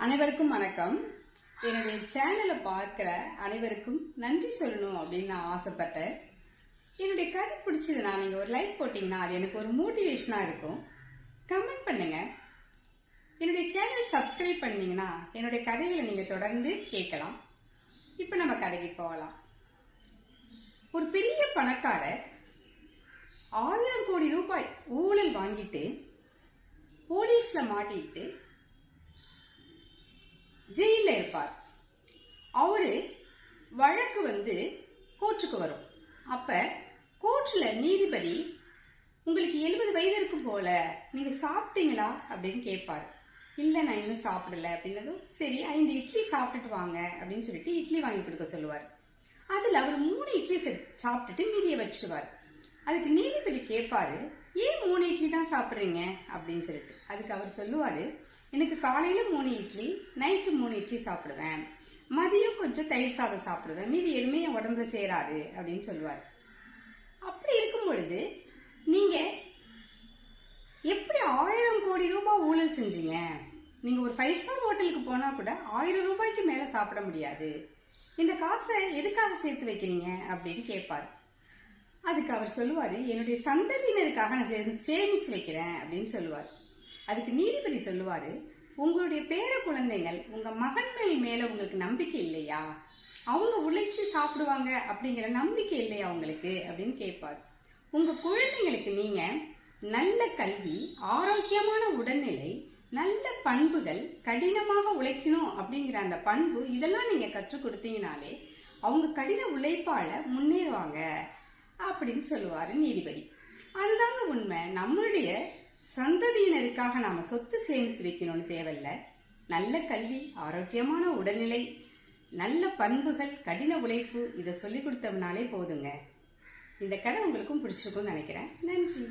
அனைவருக்கும் வணக்கம். என்னுடைய சேனலை பார்க்குற அனைவருக்கும் நன்றி சொல்லணும் அப்படின்னு நான் ஆசைப்பட்டேன். என்னுடைய கதை பிடிச்சதுன்னா நீங்கள் ஒரு லைக் போட்டிங்கன்னா அது எனக்கு ஒரு மோட்டிவேஷனாக இருக்கும். கமெண்ட் பண்ணுங்க. என்னுடைய சேனல் சப்ஸ்கிரைப் பண்ணீங்கன்னா என்னுடைய கதைகளை நீங்கள் தொடர்ந்து கேட்கலாம். இப்போ நம்ம கதைக்கு போகலாம். ஒரு பெரிய பணக்காரர் 1000 கோடி ரூபாய் ஊழல் வாங்கிட்டு போலீஸ்ல மாட்டிட்டு ஜெயில இருப்பார். அவரு வழக்கு கோர்ட்டுக்கு வரும். அப்ப கோர்ட்ல நீதிபதி, உங்களுக்கு 70 வயது இருக்கும் போல, நீங்க சாப்பிட்டீங்களா அப்படின்னு கேட்பாரு. இல்ல, நான் இன்னும் சாப்பிடல அப்படின்னதும், சரி 5 இட்லி சாப்பிட்டுட்டு வாங்க அப்படின்னு சொல்லிட்டு இட்லி வாங்கி கொடுக்க சொல்லுவார். அதுல அவர் 3 இட்லி சாப்பிட்டுட்டு மீதியை வச்சிருவார். அதுக்கு நீதிபதி கேட்பாரு, ஏன் 3 இட்லி தான் சாப்பிட்றீங்க அப்படின்னு சொல்லிட்டு. அதுக்கு அவர் சொல்லுவாரு, எனக்கு காலையில 3 இட்லி, நைட்டு 3 இட்லி சாப்பிடுவேன், மதியம் கொஞ்சம் தயிர் சாதம் சாப்பிடுவேன், மீதி எதுவுமே என் உடம்புல சேராது அப்படின்னு சொல்லுவார். அப்படி இருக்கும் பொழுது நீங்க எப்படி 1000 கோடி ரூபாய் ஊழல் செஞ்சீங்க? நீங்க ஒரு 5 ஸ்டார் ஹோட்டலுக்கு போனா கூட 1000 ரூபாய்க்கு மேல சாப்பிட முடியாது. இந்த காசை எதுக்காக சேர்த்து வைக்கிறீங்க அப்படின்னு கேட்பாரு. அதுக்கு அவர் சொல்லுவாரு, என்னுடைய சந்ததியினருக்காக நான் சேமிச்சு வைக்கிறேன் அப்படின்னு சொல்லுவார். அதுக்கு நீதிபதி சொல்லுவாரு, உங்களுடைய பேர குழந்தைகள், உங்க மகன்கள் மேல உங்களுக்கு நம்பிக்கை இல்லையா? அவங்க உழைச்சு சாப்பிடுவாங்க அப்படிங்கிற நம்பிக்கை இல்லையா உங்களுக்கு அப்படின்னு கேட்பார். உங்க குழந்தைங்களுக்கு நீங்க நல்ல கல்வி, ஆரோக்கியமான உடல்நிலை, நல்ல பண்புகள், கடினமாக உழைக்கணும் அப்படிங்கிற அந்த பண்பு, இதெல்லாம் நீங்க கற்றுக் கொடுத்தீங்கனாலே அவங்க கடின உழைப்பால முன்னேறுவாங்க அப்படின்னு சொல்லுவாரு நீதிபதி. அதுதாங்க உண்மை. நம்மளுடைய சந்ததியினருக்காக நாம சொத்து சேமித்து வைக்கணும்னு தேவையில்ல. நல்ல கல்வி, ஆரோக்கியமான உடல்நிலை, நல்ல பண்புகள், கடின உழைப்பு, இதை சொல்லி கொடுத்தோம்னாலே போதுங்க. இந்த கதை உங்களுக்கும் பிடிச்சிருக்கும்னு நினைக்கிறேன். நன்றி.